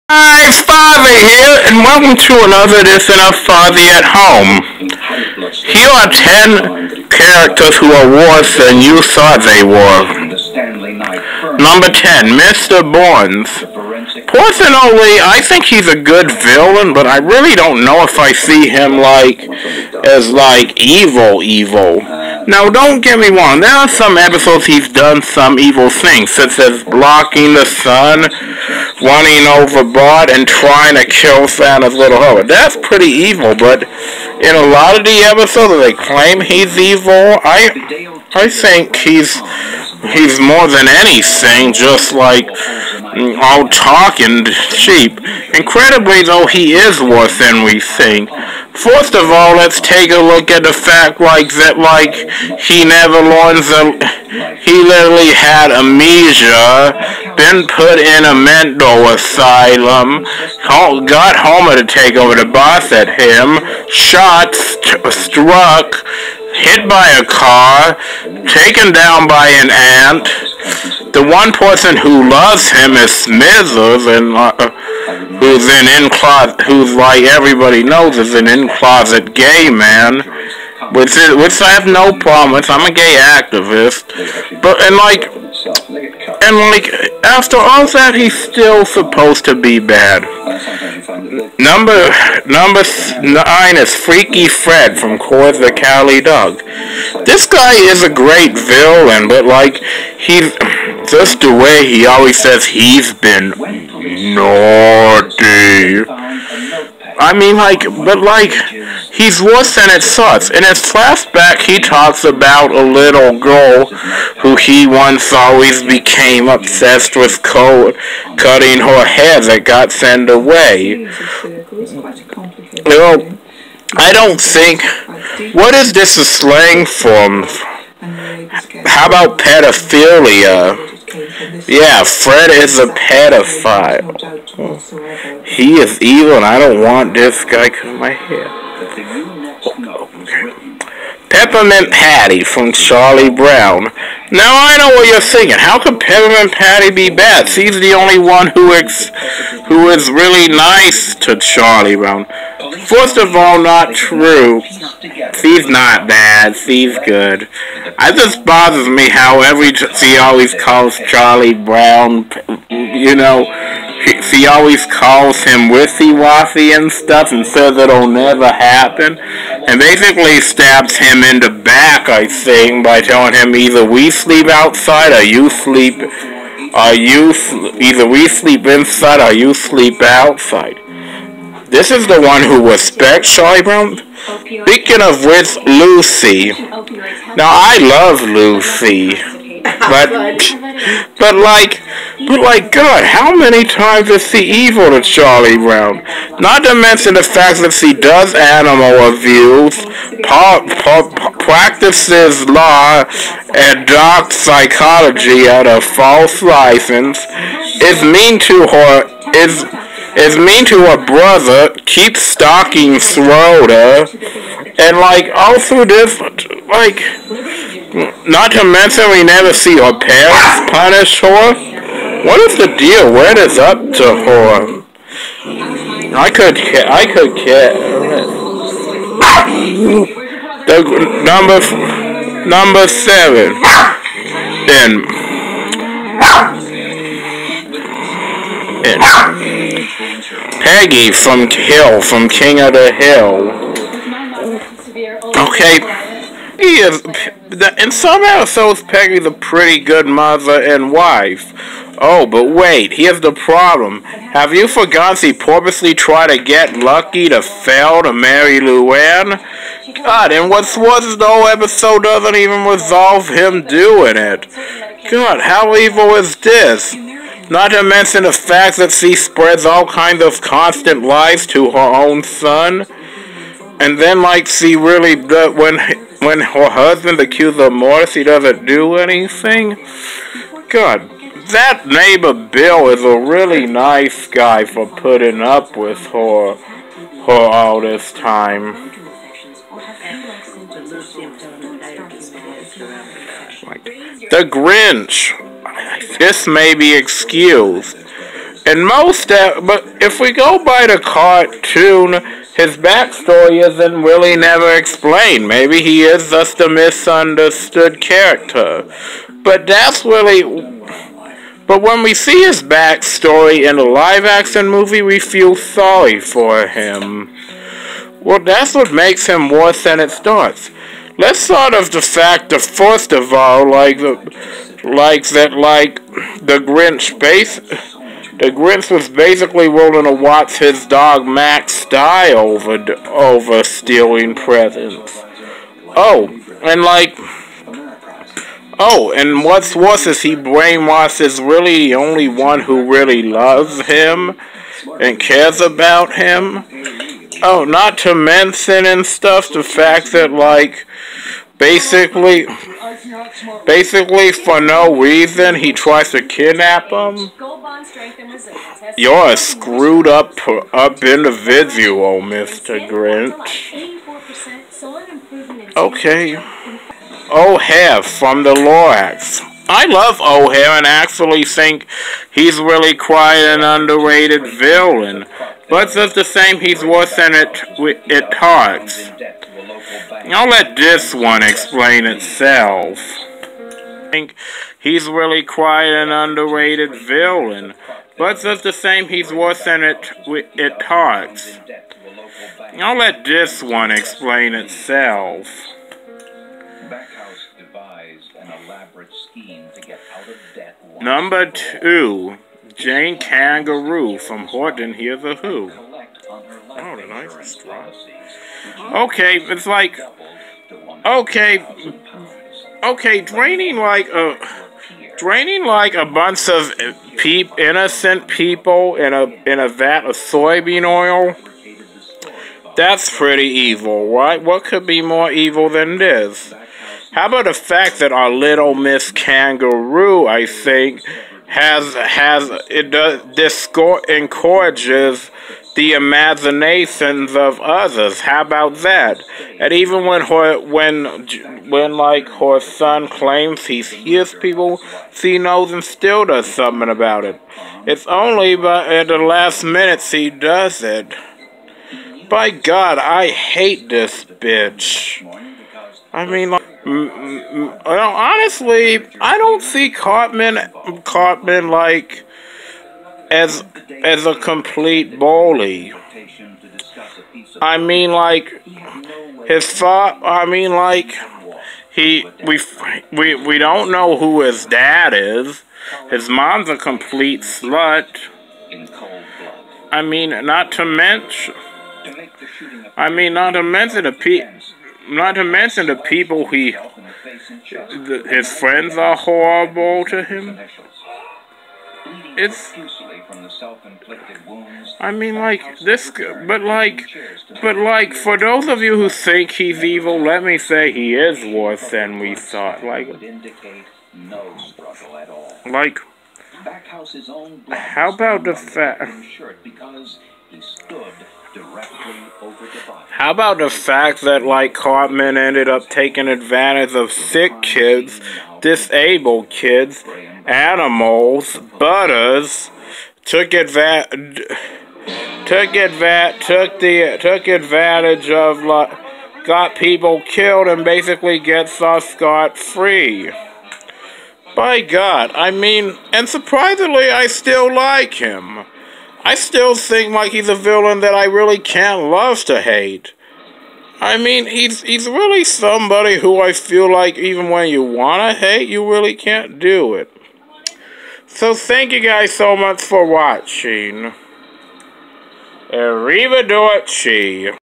Hi, Father here, and welcome to another edition of Father at Home. Here are 10 characters who are worse than you thought they were. Number 10, Mr. Bournes. Personally, I think he's a good villain, but I really don't know if I see him as evil. Now, don't get me wrong, there are some episodes he's done some evil things, such as blocking the sun, running overboard, and trying to kill Santa's little helper. That's pretty evil, but in a lot of the episodes that they claim he's evil, I think he's more than anything just all talk and cheap. Incredibly, though, he is worse than we think. First of all, let's take a look at the fact he never learns he literally had amnesia, been put in a mental asylum, got Homer to take over the boss at him, shot, struck, hit by a car, taken down by an ant. The one person who loves him is Smithers, and who's like everybody knows is an in-closet gay man, which I have no problem with. I'm a gay activist, but after all that, he's still supposed to be bad. Number 9 is Freaky Fred from Course the Cowley Dog. This guy is a great villain, but he's just the way he always says he's been naughty. He's worse than it starts. In his flashback, he talks about a little girl who he once always became obsessed with cutting her hair that got sent away. I don't think... What is this a slang for? How about pedophilia? Yeah, Fred is a pedophile. He is evil, and I don't want this guy cutting my hair. Peppermint Patty from Charlie Brown. Now I know what you're thinking. How could Peppermint Patty be bad? She's the only one who is really nice to Charlie Brown. First of all, not true. She's not bad. She's good. It just bothers me how she always calls Charlie Brown, she always calls him wishy-washy and stuff and says it'll never happen. And basically stabs him in the back, I think, by telling him either we sleep outside or you sleep, either we sleep inside or you sleep outside. This is the one who respects Charlie Brown. Speaking of which, Lucy. Now, I love Lucy. But God, how many times is she evil to Charlie Brown? Not to mention the fact that she does animal abuse, practices law and dark psychology at a false license, is mean to her brother, keeps stalking Schroeder, and all through this, not to mention we never see her parents punish her. What is the deal? What is up to her? I could care. The number 7. And Peggy from King of the Hill. Okay. In some episodes, Peggy's a pretty good mother and wife. Oh, but wait, here's the problem. Have you forgotten she purposely tried to get Lucky to fail to marry Luann? God, and what's worse, the whole episode doesn't even resolve him doing it. God, how evil is this? Not to mention the fact that she spreads all kinds of constant lies to her own son. And then, she really, when her husband accuses her of murder, she doesn't do anything. God, that neighbor Bill is a really nice guy for putting up with her all this time. The Grinch. This may be excused. And but if we go by the cartoon, his backstory isn't really never explained. Maybe he is just a misunderstood character. But that's really... But when we see his backstory in a live-action movie, we feel sorry for him. Well, that's what makes him worse than it starts. Let's start with the fact that, first of all, the Grinch was basically willing to watch his dog Max die over stealing presents. And what's worse is he brainwashes really the only one who really loves him and cares about him. Oh, not to mention and stuff the fact that, basically for no reason, he tries to kidnap him. You're a screwed up individual, Mr. Grinch. Okay. O'Hare from the Lorax. I love O'Hare and actually think he's really quite an underrated villain. But just the same, he's worse than it talks. I'll let this one explain itself. I think he's really quite an underrated villain. But just the same, he's worse than it talks. I'll let this one explain itself. Number 2, Jane Kangaroo from Horton Hears a Who. Oh, the knife is strong. Okay, it's like, draining like a bunch of innocent people in a vat of soybean oil. That's pretty evil, right? What could be more evil than this? How about the fact that our little Miss Kangaroo, I think, encourages the imaginations of others. How about that? And even when her son claims he hears people, she knows and still does something about it. It's only at the last minute she does it. By God, I hate this bitch. I mean, honestly, I don't see Cartman as a complete bully. I mean, his thought. I mean, we don't know who his dad is. His mom's a complete slut. I mean, not to mention the people his friends are horrible to him. For those of you who think he's evil, let me say he is worse than we thought. How about the fact? How about the fact that, Cartman ended up taking advantage of sick kids, disabled kids, animals, butters, took advantage of, got people killed and basically gets us scot-free. By God, I mean, and surprisingly, I still like him. I still think he's a villain that I really can't love to hate. I mean, he's really somebody who I feel like even when you want to hate, you really can't do it. So thank you guys so much for watching. Arrivederci.